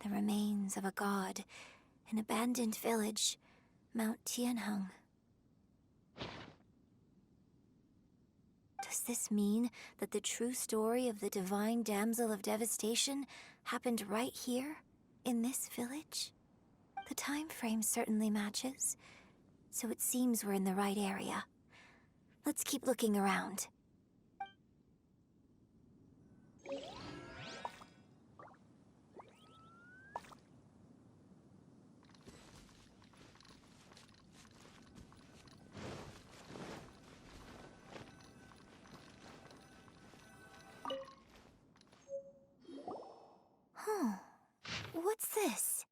The remains of a god, an abandoned village, Mount Tianheng. Does this mean that the true story of the divine damsel of devastation happened right here, in this village? The time frame certainly matches, so it seems we're in the right area. Let's keep looking around. Huh. What's this?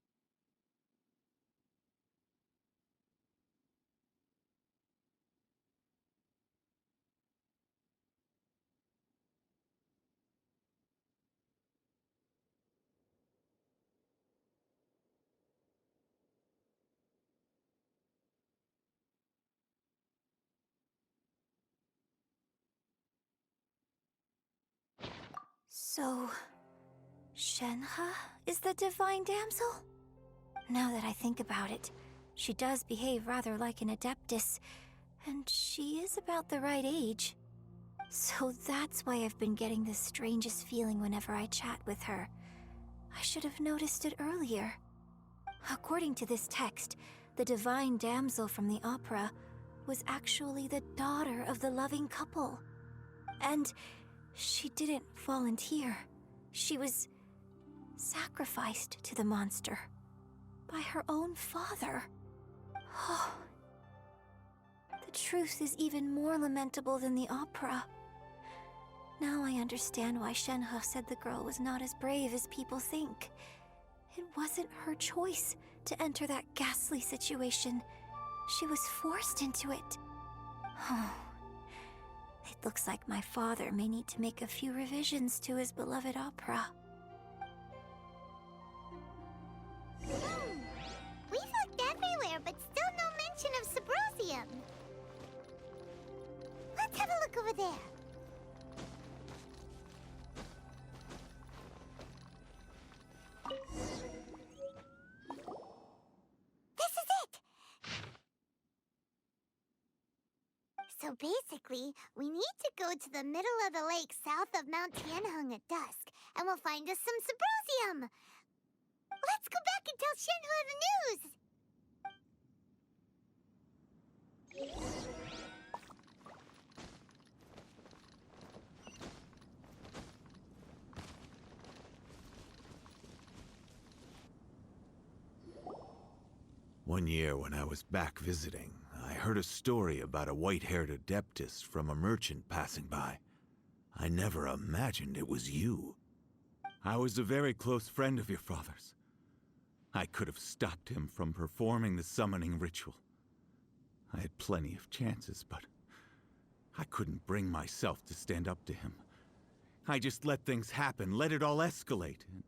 So, Shenhe is the divine damsel? Now that I think about it, she does behave rather like an adeptus, and she is about the right age. So that's why I've been getting the strangest feeling whenever I chat with her. I should have noticed it earlier. According to this text, the divine damsel from the opera was actually the daughter of the loving couple. And she didn't volunteer. She was sacrificed to the monster by her own father. Oh, the truth is even more lamentable than the opera. Now I understand why Shenhe said the girl was not as brave as people think. It wasn't her choice to enter that ghastly situation. She was forced into it. Oh, it looks like my father may need to make a few revisions to his beloved opera. We've looked everywhere, but still no mention of Sabrosium. Let's have a look over there. This is it! So basically, we need to go to the middle of the lake south of Mount Tianheng at dusk, and we'll find us some Sabrosium! Let's go back and tell Shenhe the news! One year when I was back visiting, I heard a story about a white-haired adeptus from a merchant passing by. I never imagined it was you. I was a very close friend of your father's. I could have stopped him from performing the summoning ritual. I had plenty of chances, but I couldn't bring myself to stand up to him. I just let things happen, let it all escalate. And,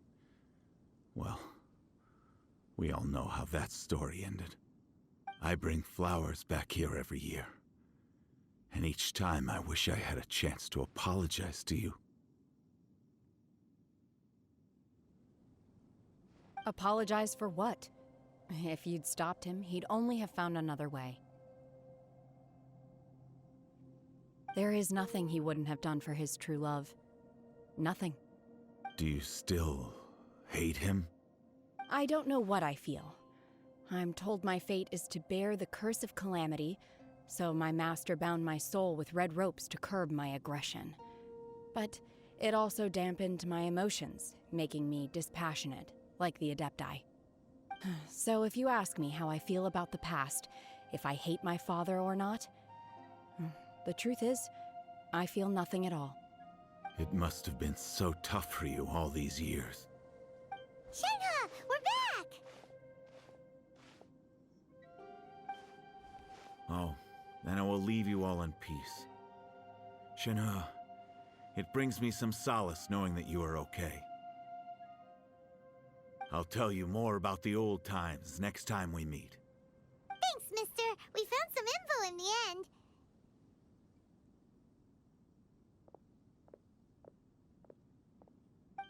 well, we all know how that story ended. I bring flowers back here every year. And each time I wish I had a chance to apologize to you. Apologize for what? If you'd stopped him, he'd only have found another way. There is nothing he wouldn't have done for his true love. Nothing. Do you still hate him? I don't know what I feel. I'm told my fate is to bear the curse of calamity, so my master bound my soul with red ropes to curb my aggression. But it also dampened my emotions, making me dispassionate, like the Adepti. So if you ask me how I feel about the past, if I hate my father or not, the truth is, I feel nothing at all. It must have been so tough for you all these years. Shenhe, we're back! Oh, then I will leave you all in peace. Shenhe, it brings me some solace knowing that you are okay. I'll tell you more about the old times next time we meet. Thanks, mister. We found some info in the end.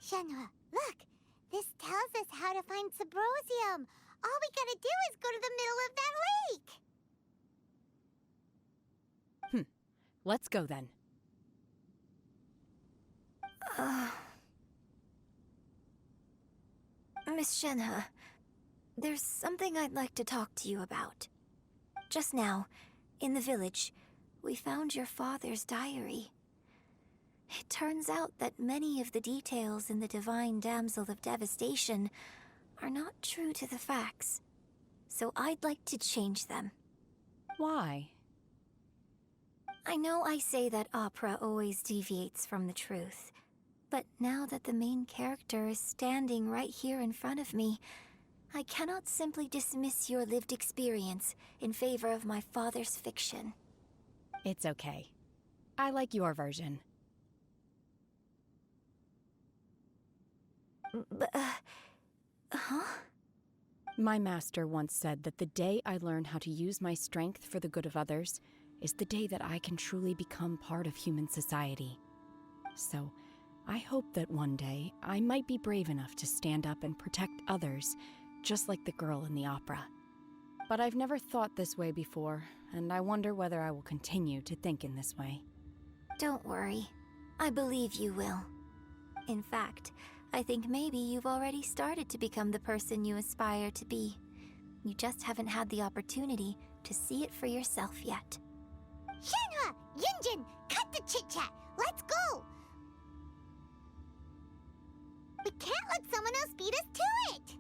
Shenhe, look! This tells us how to find Subrosium. All we gotta do is go to the middle of that lake. Let's go then. Miss Shenhe, there's something I'd like to talk to you about. Just now, in the village, we found your father's diary. It turns out that many of the details in the Divine Damsel of Devastation are not true to the facts. So I'd like to change them. Why? I know I say that opera always deviates from the truth, but now that the main character is standing right here in front of me, I cannot simply dismiss your lived experience in favor of my father's fiction. It's okay. I like your version. But, huh? My master once said that the day I learn how to use my strength for the good of others is the day that I can truly become part of human society. So, I hope that one day I might be brave enough to stand up and protect others, just like the girl in the opera. But I've never thought this way before, and I wonder whether I will continue to think in this way. Don't worry. I believe you will. In fact, I think maybe you've already started to become the person you aspire to be. You just haven't had the opportunity to see it for yourself yet. Shenhe! Yunjin! Cut the chit-chat! Let's go! We can't let someone else beat us to it!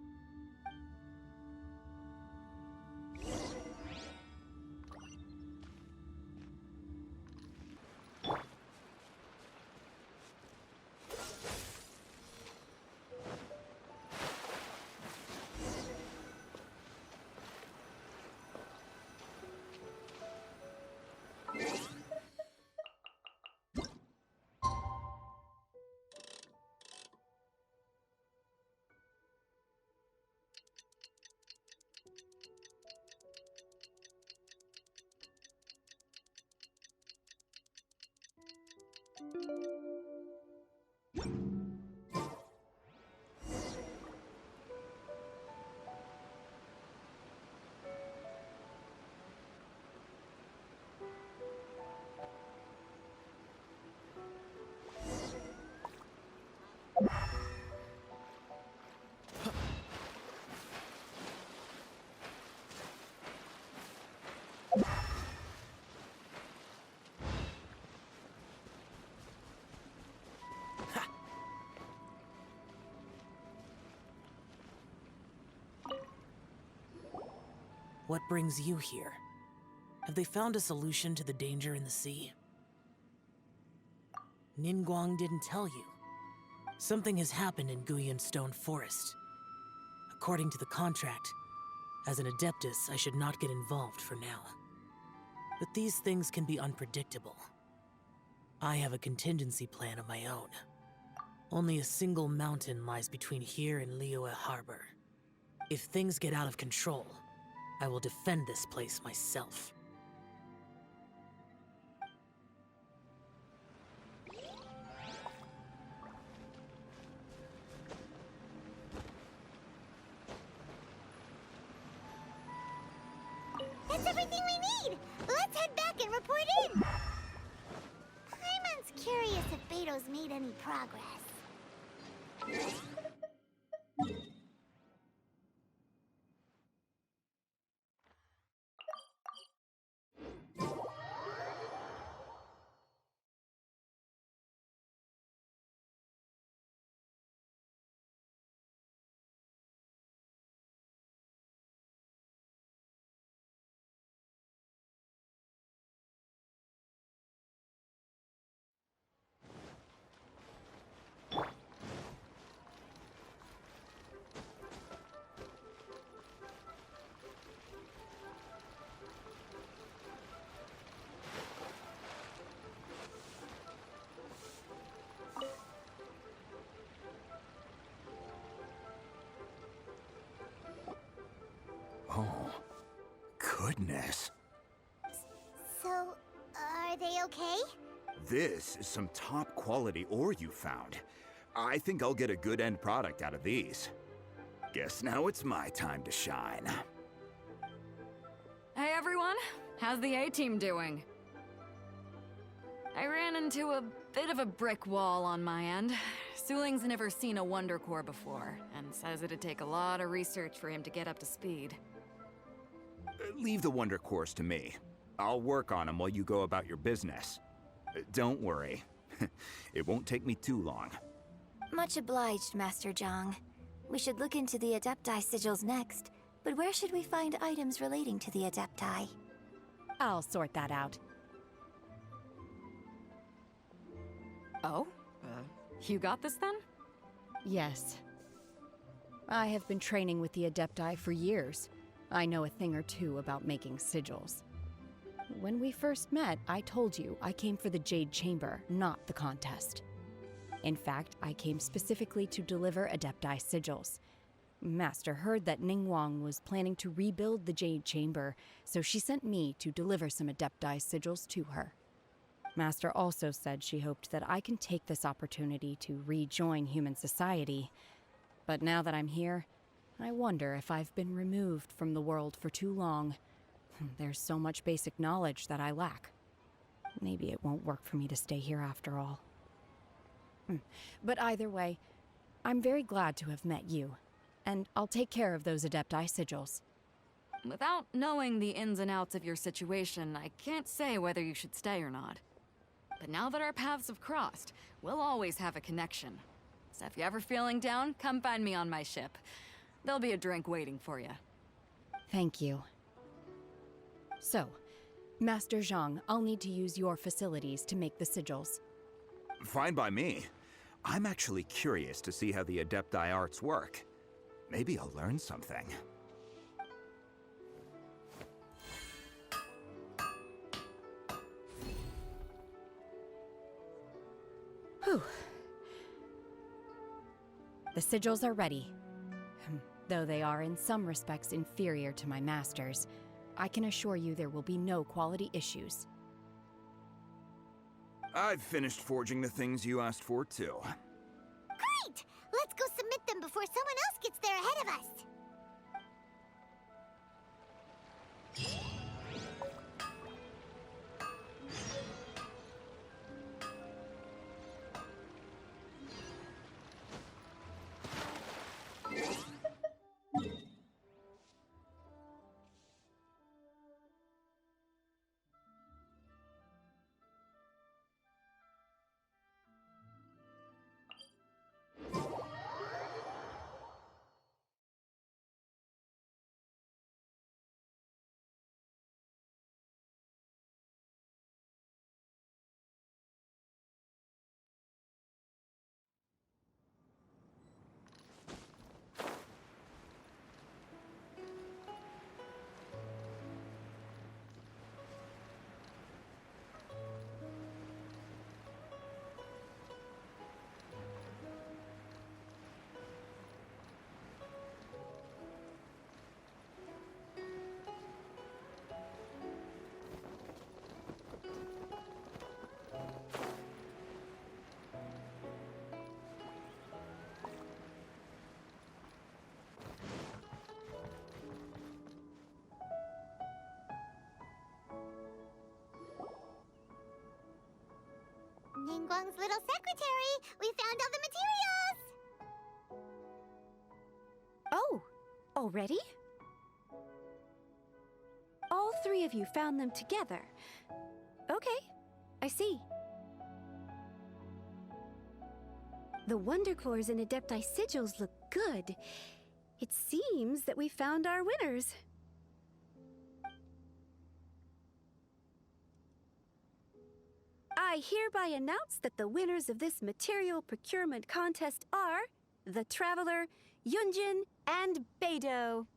What brings you here? Have they found a solution to the danger in the sea? Ningguang didn't tell you. Something has happened in Guyan Stone Forest. According to the contract, as an Adeptus, I should not get involved for now. But these things can be unpredictable. I have a contingency plan of my own. Only a single mountain lies between here and Liyue Harbor. If things get out of control, I will defend this place myself. That's everything we need! Let's head back and report in! Paimon's curious if Beto's made any progress. Oh, goodness. So, are they okay? This is some top-quality ore you found. I think I'll get a good end product out of these. Guess now it's my time to shine. Hey everyone, how's the A-team doing? I ran into a bit of a brick wall on my end. Sooling's never seen a Wonder Core before, and says it'd take a lot of research for him to get up to speed. Leave the Wonder Cores to me. I'll work on them while you go about your business. Don't worry. It won't take me too long. Much obliged, Master Zhang. We should look into the Adepti sigils next, but where should we find items relating to the Adepti? I'll sort that out. Oh? You got this then? Yes. I have been training with the Adepti for years. I know a thing or two about making sigils. When we first met, I told you I came for the Jade Chamber, not the contest. In fact, I came specifically to deliver Adepti sigils. Master heard that Ningguang was planning to rebuild the Jade Chamber, so she sent me to deliver some Adepti sigils to her. Master also said she hoped that I can take this opportunity to rejoin human society. But now that I'm here, I wonder if I've been removed from the world for too long. There's so much basic knowledge that I lack. Maybe it won't work for me to stay here after all. But either way, I'm very glad to have met you, and I'll take care of those Adepti sigils. Without knowing the ins and outs of your situation, I can't say whether you should stay or not. But now that our paths have crossed, we'll always have a connection. So if you're ever feeling down, come find me on my ship. There'll be a drink waiting for you. Thank you. So, Master Zhang, I'll need to use your facilities to make the sigils. Fine by me. I'm actually curious to see how the Adepti arts work. Maybe I'll learn something. Whew. The sigils are ready. Though they are in some respects inferior to my master's, I can assure you there will be no quality issues. I've finished forging the things you asked for, too. Great! Let's go submit them before someone else gets there ahead of us. Ningguang's little secretary! We found all the materials! Oh, already? All three of you found them together. Okay, I see. The Wonder Cores and Adepti sigils look good. It seems that we found our winners. I hereby announce that the winners of this material procurement contest are the Traveler, Yunjin, and Beidou.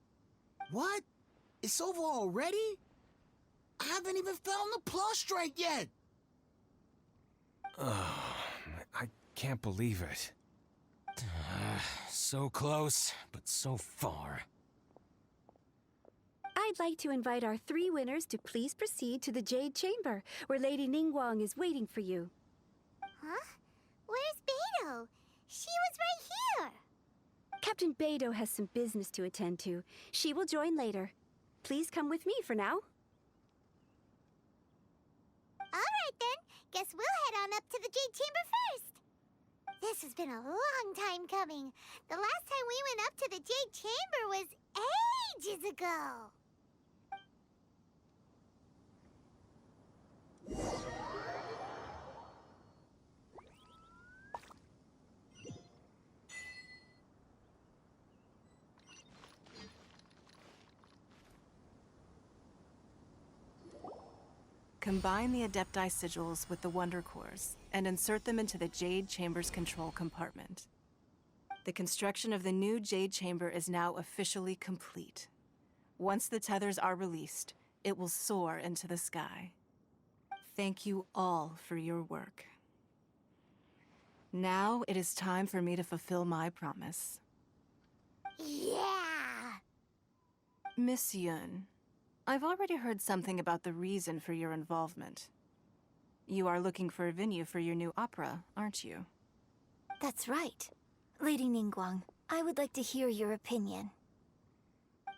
What? It's over already? I haven't even found the prostrate yet! I can't believe it. So close, but so far. I'd like to invite our three winners to please proceed to the Jade Chamber, where Lady Ningguang is waiting for you. Huh? Where's Beidou? She Captain Beidou has some business to attend to. She will join later. Please come with me for now. Alright then, guess we'll head on up to the Jade Chamber first. This has been a long time coming. The last time we went up to the Jade Chamber was ages ago. Combine the Adepti sigils with the Wonder Cores and insert them into the Jade Chamber's control compartment. The construction of the new Jade Chamber is now officially complete. Once the tethers are released, it will soar into the sky. Thank you all for your work. Now it is time for me to fulfill my promise. Yeah! Miss Yun, I've already heard something about the reason for your involvement. You are looking for a venue for your new opera, aren't you? That's right. Lady Ningguang, I would like to hear your opinion.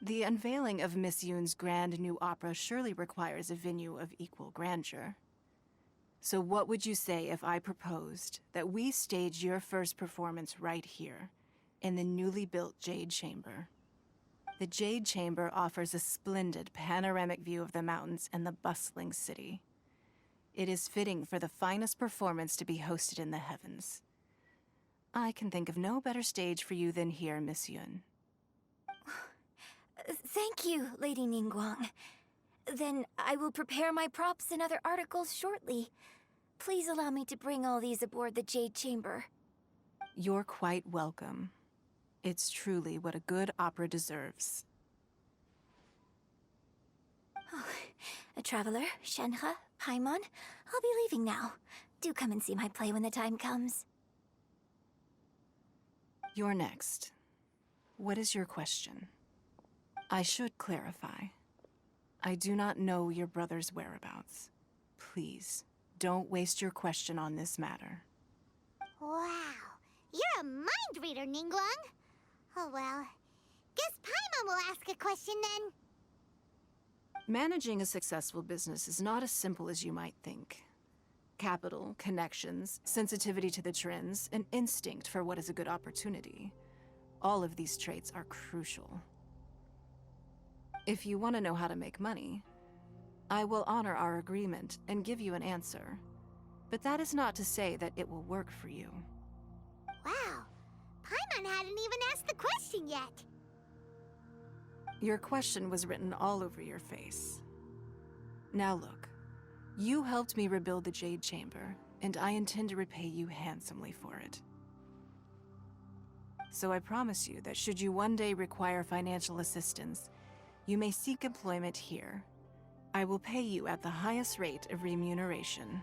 The unveiling of Miss Yun's grand new opera surely requires a venue of equal grandeur. So what would you say if I proposed that we stage your first performance right here, in the newly built Jade Chamber? The Jade Chamber offers a splendid panoramic view of the mountains and the bustling city. It is fitting for the finest performance to be hosted in the heavens. I can think of no better stage for you than here, Miss Yun. Thank you, Lady Ningguang. Then I will prepare my props and other articles shortly. Please allow me to bring all these aboard the Jade Chamber. You're quite welcome. It's truly what a good opera deserves. Oh, a traveler, Shenhe, Paimon, I'll be leaving now. Do come and see my play when the time comes. You're next. What is your question? I should clarify. I do not know your brother's whereabouts. Please, don't waste your question on this matter. Wow, you're a mind reader, Ningguang. Oh well, guess Paimon will ask a question then. Managing a successful business is not as simple as you might think. Capital, connections, sensitivity to the trends, and instinct for what is a good opportunity. All of these traits are crucial. If you want to know how to make money, I will honor our agreement and give you an answer. But that is not to say that it will work for you. Wow, Paimon hadn't even asked the question yet. Your question was written all over your face. Now look, you helped me rebuild the Jade Chamber, and I intend to repay you handsomely for it. So I promise you that should you one day require financial assistance, you may seek employment here. I will pay you at the highest rate of remuneration.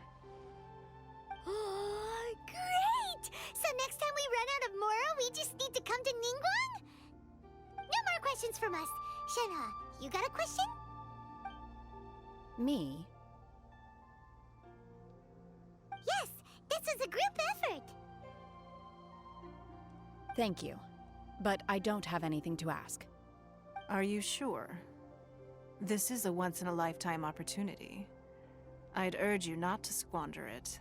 Oh, great! So next time we run out of Mora, we just need to come to Ningguang? No more questions from us. Shenhe, you got a question? Me? Yes, this was a group effort. Thank you. But I don't have anything to ask. Are you sure? This is a once-in-a-lifetime opportunity. I'd urge you not to squander it.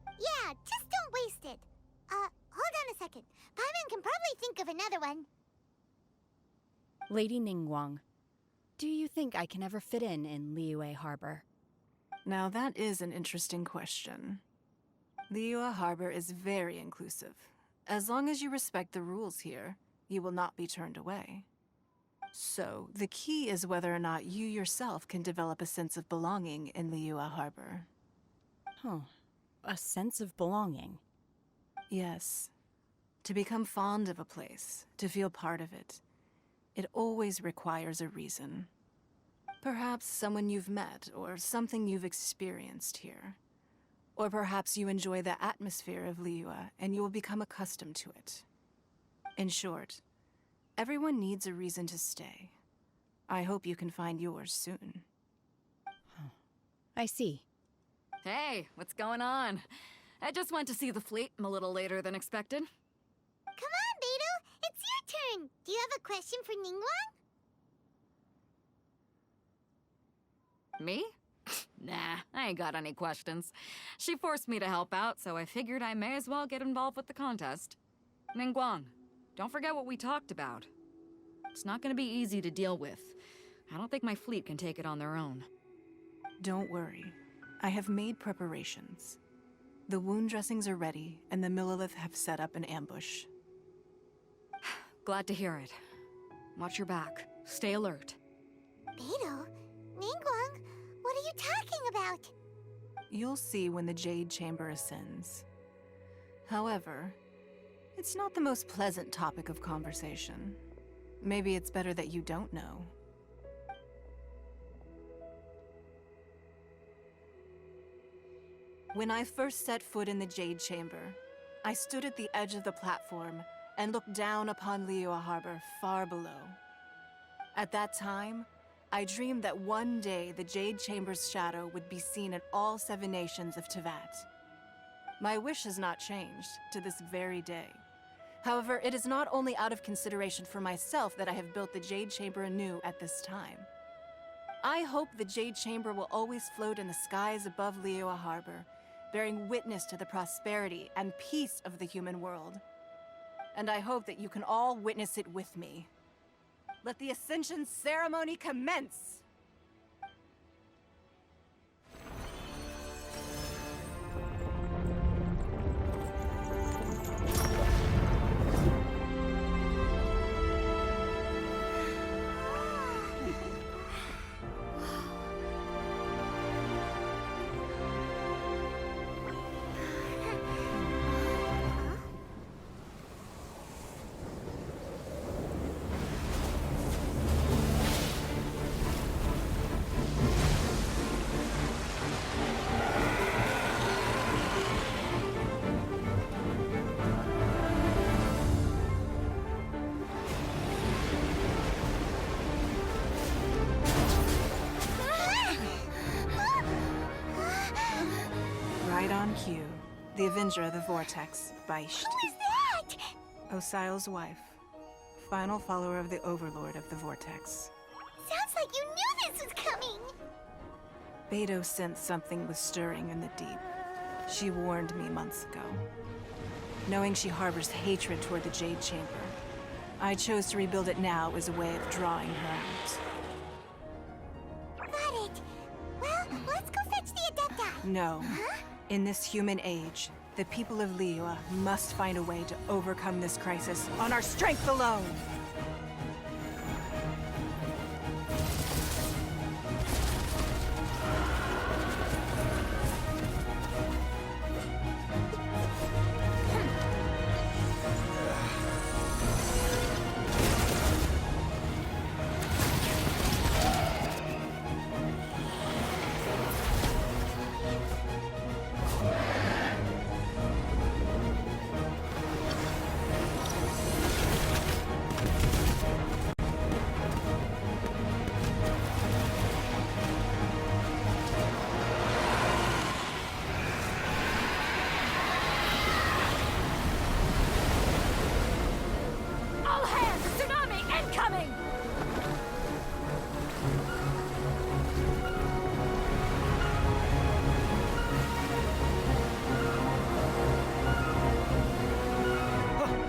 Yeah, just don't waste it. Hold on a second. Paimon can probably think of another one. Lady Ningguang, do you think I can ever fit in Liyue Harbor? Now that is an interesting question. Liyue Harbor is very inclusive. As long as you respect the rules here, you will not be turned away. So, the key is whether or not you yourself can develop a sense of belonging in Liyue Harbor. Oh, a sense of belonging. Yes. To become fond of a place, to feel part of it, it always requires a reason. Perhaps someone you've met, or something you've experienced here. Or perhaps you enjoy the atmosphere of Liyue, and you will become accustomed to it. In short, everyone needs a reason to stay. I hope you can find yours soon. I see. Hey, what's going on? I just went to see the fleet a little later than expected. Come on, Beidou, it's your turn. Do you have a question for Ningguang? Me? Nah, I ain't got any questions. She forced me to help out, so I figured I may as well get involved with the contest. Ningguang, don't forget what we talked about. It's not gonna be easy to deal with. I don't think my fleet can take it on their own. Don't worry. I have made preparations. The wound dressings are ready, and the Millilith have set up an ambush. Glad to hear it. Watch your back. Stay alert. Beidou? Ningguang? What are you talking about? You'll see when the Jade Chamber ascends. However, it's not the most pleasant topic of conversation. Maybe it's better that you don't know. When I first set foot in the Jade Chamber, I stood at the edge of the platform and looked down upon Liyue Harbor far below. At that time, I dreamed that one day the Jade Chamber's shadow would be seen in all 7 nations of Teyvat. My wish has not changed to this very day. However, it is not only out of consideration for myself that I have built the Jade Chamber anew at this time. I hope the Jade Chamber will always float in the skies above Liyue Harbor, bearing witness to the prosperity and peace of the human world. And I hope that you can all witness it with me. Let the Ascension Ceremony commence! Right on cue. The Avenger of the Vortex, Beisht. Who is that? Osial's wife. Final follower of the Overlord of the Vortex. Sounds like you knew this was coming. Beidou sensed something was stirring in the deep. She warned me months ago. Knowing she harbors hatred toward the Jade Chamber, I chose to rebuild it now as a way of drawing her out. Got it. Well, let's go fetch the Adepta. No. Huh? In this human age, the people of Liyue must find a way to overcome this crisis on our strength alone!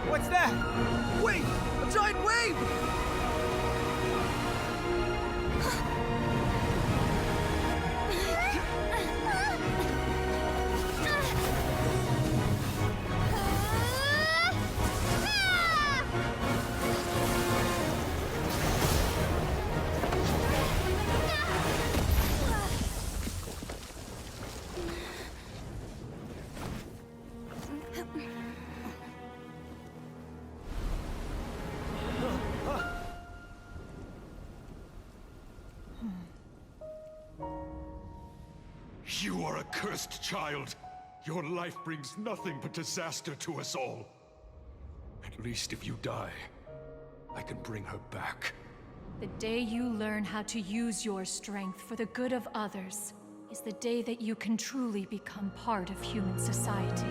What's that? Wait! A giant wave! You are a cursed child. Your life brings nothing but disaster to us all. At least if you die, I can bring her back. The day you learn how to use your strength for the good of others is the day that you can truly become part of human society.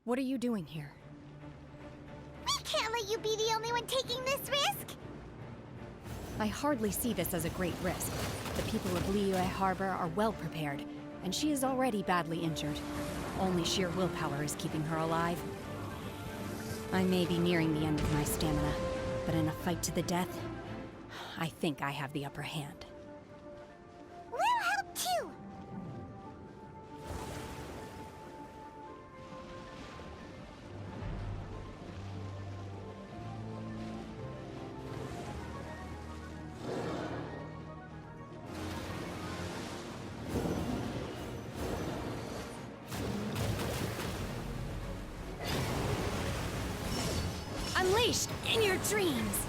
What are you doing here? We can't let you be the only one taking this risk! I hardly see this as a great risk. The people of Liyue Harbor are well prepared, and she is already badly injured. Only sheer willpower is keeping her alive. I may be nearing the end of my stamina, but in a fight to the death, I think I have the upper hand. We'll help too! Unleashed in your dreams!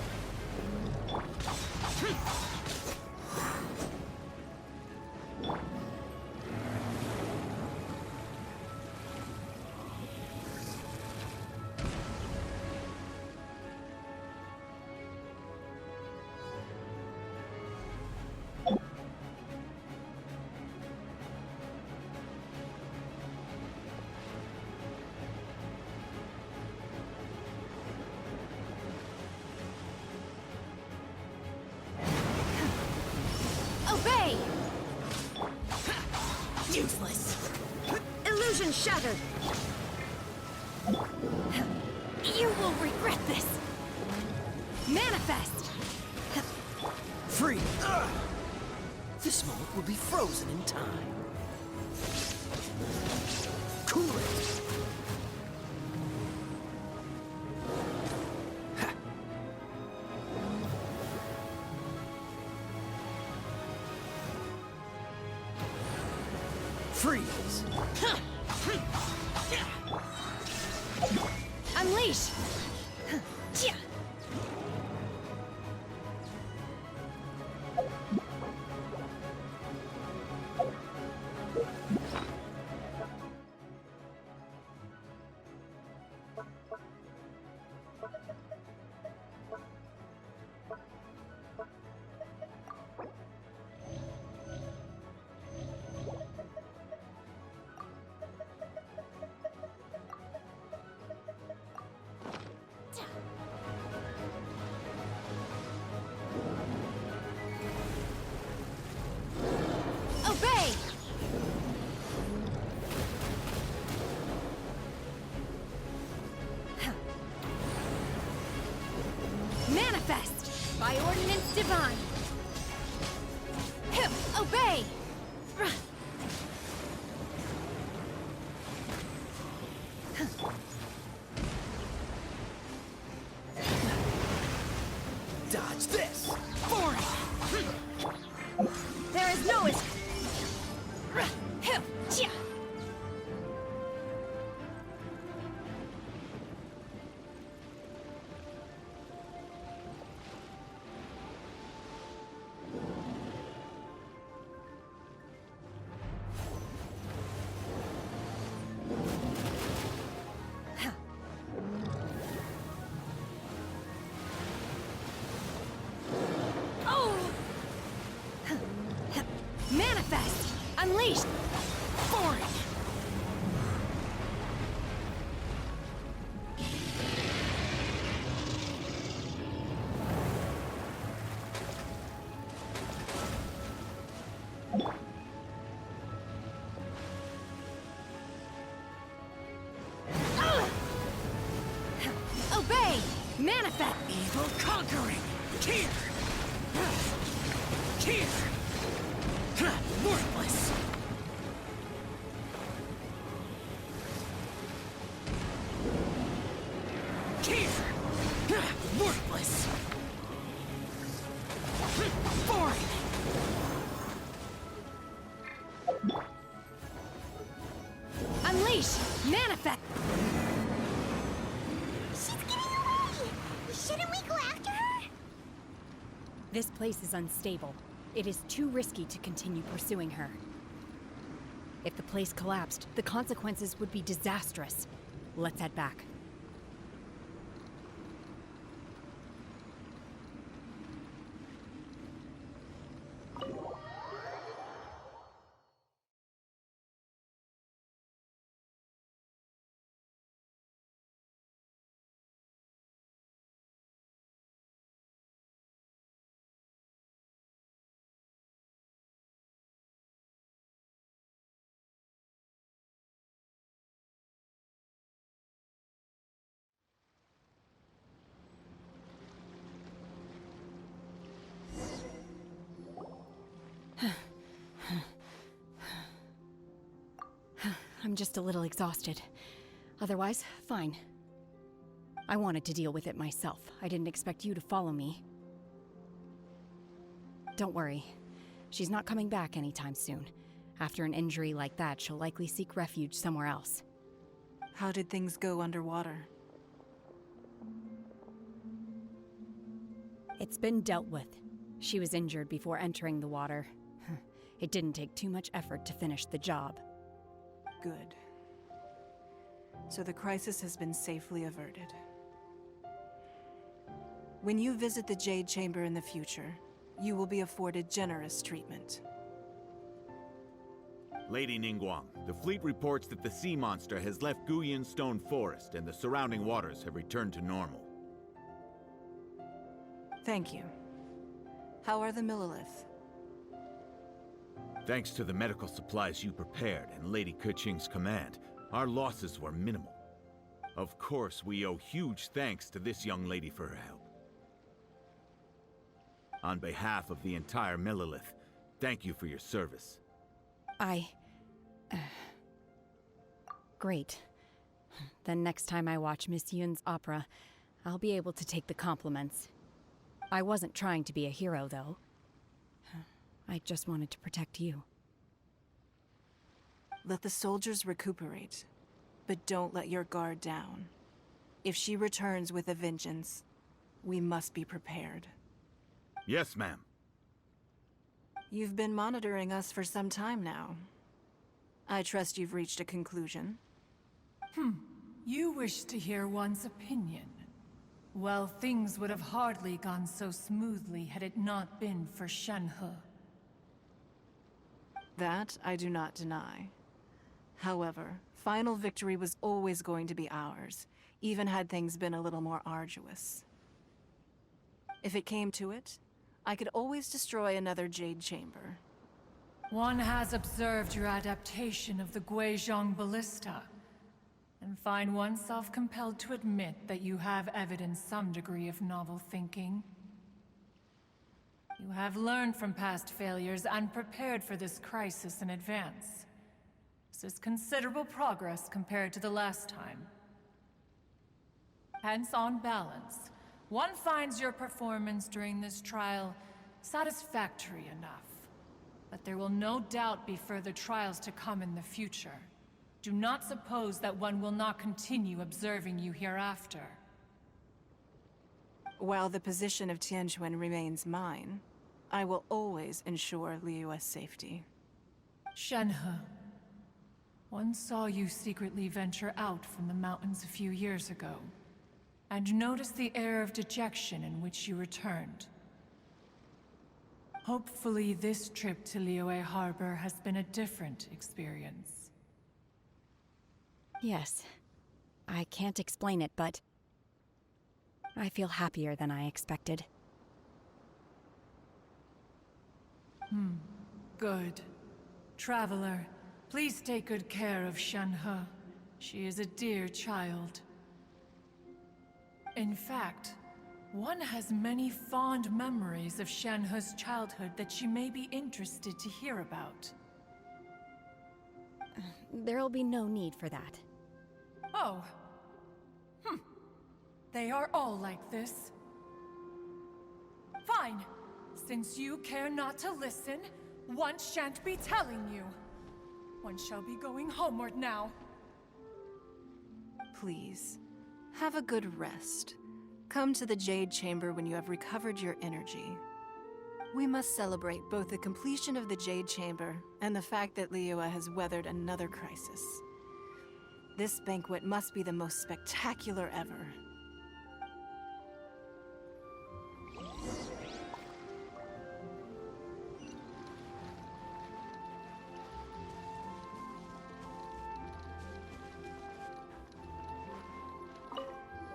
Obey! Useless! Illusion shattered! You will regret this! Manifest! Free! This moment will be frozen in time. Cool it! Freeze! Unleash! Obey! Manifest! By ordinance divine! Obey! Dodge this! Foreign! There is no escape! Manifest! Unleashed! Foreign! Obey! Manifest! Evil conquering! Here! Here! Worthless! Here! Worthless! Foreign! Unleash! Manifest! She's getting away! Shouldn't we go after her? This place is unstable. It is too risky to continue pursuing her. If the place collapsed, the consequences would be disastrous. Let's head back. I'm just a little exhausted. Otherwise, fine. I wanted to deal with it myself. I didn't expect you to follow me. Don't worry. She's not coming back anytime soon. After an injury like that, she'll likely seek refuge somewhere else. How did things go underwater? It's been dealt with. She was injured before entering the water. It didn't take too much effort to finish the job. Good. So the crisis has been safely averted. When you visit the Jade Chamber in the future, you will be afforded generous treatment. Lady Ningguang, the fleet reports that the sea monster has left Guyun Stone Forest and the surrounding waters have returned to normal. Thank you. How are the Millilith? Thanks to the medical supplies you prepared and Lady Keqing's command, our losses were minimal. Of course, we owe huge thanks to this young lady for her help. On behalf of the entire Millilith, thank you for your service. Great. Then next time I watch Miss Yun's opera, I'll be able to take the compliments. I wasn't trying to be a hero, though. I just wanted to protect you. Let the soldiers recuperate, but don't let your guard down. If she returns with a vengeance, we must be prepared. Yes, ma'am. You've been monitoring us for some time now. I trust you've reached a conclusion. You wish to hear one's opinion. Well, things would have hardly gone so smoothly had it not been for Shenhe. That I do not deny. However, final victory was always going to be ours, even had things been a little more arduous. If it came to it, I could always destroy another Jade Chamber. One has observed your adaptation of the Guizhong Ballista, and find oneself compelled to admit that you have evidenced some degree of novel thinking. You have learned from past failures and prepared for this crisis in advance. This is considerable progress compared to the last time. Hence, on balance, one finds your performance during this trial satisfactory enough. But there will no doubt be further trials to come in the future. Do not suppose that one will not continue observing you hereafter. While the position of Tianquan remains mine, I will always ensure Liyue's safety. Shenhe, one saw you secretly venture out from the mountains a few years ago, and noticed the air of dejection in which you returned. Hopefully this trip to Liyue Harbor has been a different experience. Yes. I can't explain it, but I feel happier than I expected. Good. Traveler, please take good care of Shenhe. She is a dear child. In fact, one has many fond memories of Shenhe's childhood that she may be interested to hear about. There'll be no need for that. Oh. They are all like this. Fine. Since you care not to listen, one shan't be telling you. One shall be going homeward now. Please, have a good rest. Come to the Jade Chamber when you have recovered your energy. We must celebrate both the completion of the Jade Chamber and the fact that Liyue has weathered another crisis. This banquet must be the most spectacular ever.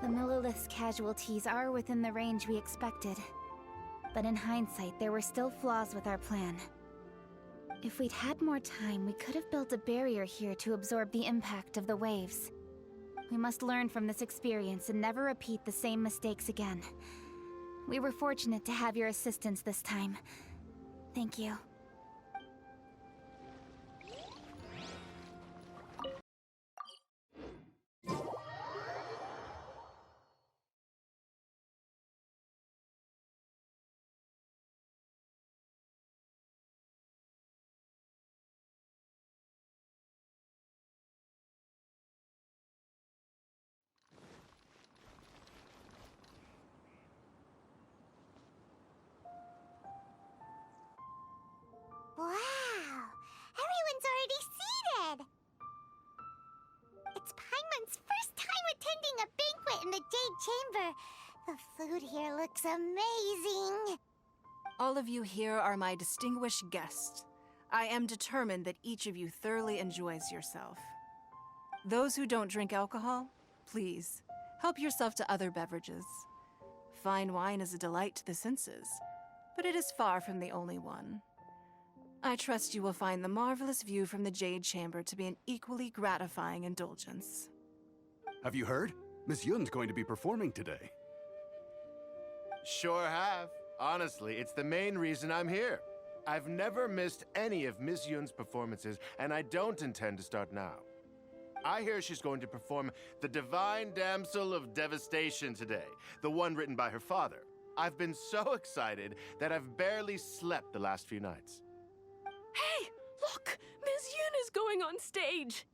The Millilith's casualties are within the range we expected. But in hindsight, there were still flaws with our plan. If we'd had more time, we could have built a barrier here to absorb the impact of the waves. We must learn from this experience and never repeat the same mistakes again. We were fortunate to have your assistance this time. Thank you. Chamber. The food here looks amazing. All of you here are my distinguished guests. I am determined that each of you thoroughly enjoys yourself. Those who don't drink alcohol, please, help yourself to other beverages. Fine wine is a delight to the senses, but it is far from the only one. I trust you will find the marvelous view from the Jade Chamber to be an equally gratifying indulgence. Have you heard? Miss Yun's going to be performing today. Sure have. Honestly, it's the main reason I'm here. I've never missed any of Miss Yun's performances, and I don't intend to start now. I hear she's going to perform The Divine Damsel of Devastation today, the one written by her father. I've been so excited that I've barely slept the last few nights. Hey, look! Miss Yun is going on stage!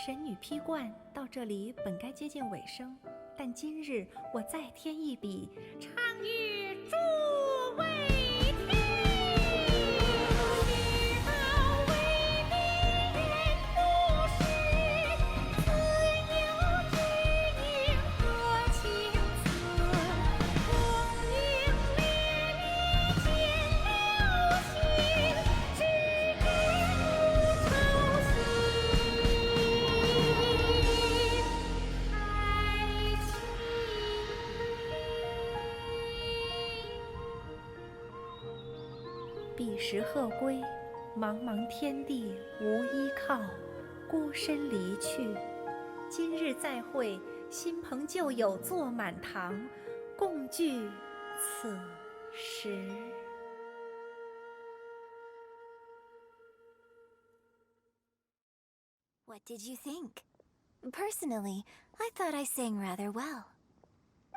神女披冠到这里本该接近尾声，但今日我再添一笔，唱与诸位听。知道为民人不是，自有知音多情词。功名烈烈见了心，只知无愁心。彼时鹤归，茫茫天地无依靠，孤身离去。今日再会，新朋旧友坐满堂，共聚此时。What did you think? Personally, I thought I sang rather well.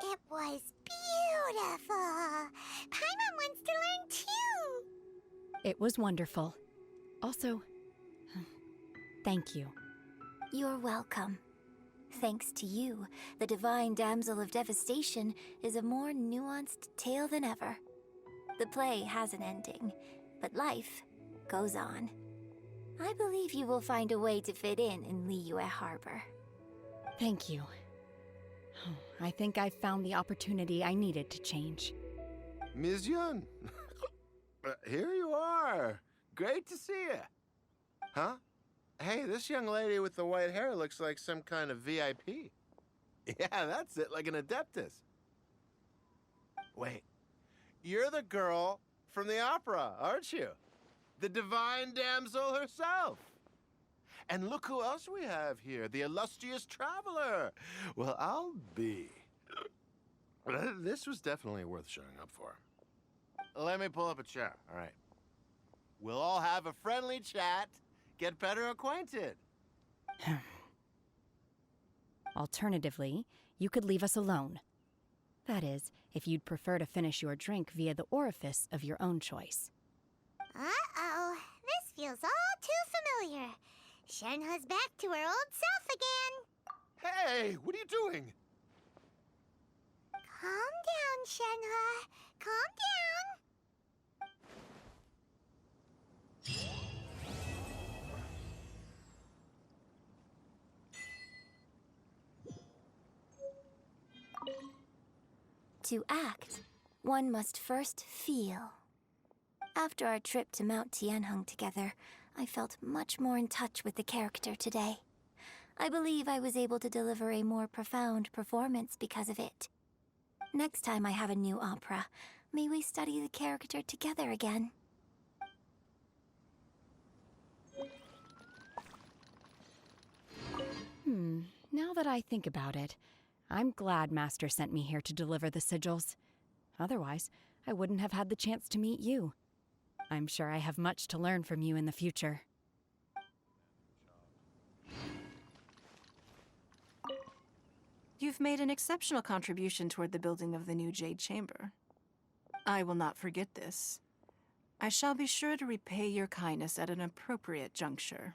It was beautiful. Paimon wants to learn too. It was wonderful. Also, thank you. You're welcome. Thanks to you, the Divine Damsel of Devastation is a more nuanced tale than ever. The play has an ending, but life goes on. I believe you will find a way to fit in Liyue Harbor. Thank you. I think I've found the opportunity I needed to change. Ms. Yun, here you are. Great to see you. Huh? Hey, this young lady with the white hair looks like some kind of VIP. Yeah, that's it, like an Adeptus. Wait, you're the girl from the opera, aren't you? The Divine Damsel herself. And look who else we have here, the illustrious traveler. Well, I'll be. This was definitely worth showing up for. Let me pull up a chair, all right? We'll all have a friendly chat, get better acquainted. Alternatively, you could leave us alone. That is, if you'd prefer to finish your drink via the orifice of your own choice. Uh-oh, this feels all too familiar. Shenhe's back to her old self again. Hey, what are you doing? Calm down, Shenhe. Calm down. To act, one must first feel. After our trip to Mount Tianheng together, I felt much more in touch with the character today. I believe I was able to deliver a more profound performance because of it. Next time I have a new opera, may we study the character together again. Now that I think about it, I'm glad Master sent me here to deliver the sigils. Otherwise, I wouldn't have had the chance to meet you. I'm sure I have much to learn from you in the future. You've made an exceptional contribution toward the building of the new Jade Chamber. I will not forget this. I shall be sure to repay your kindness at an appropriate juncture.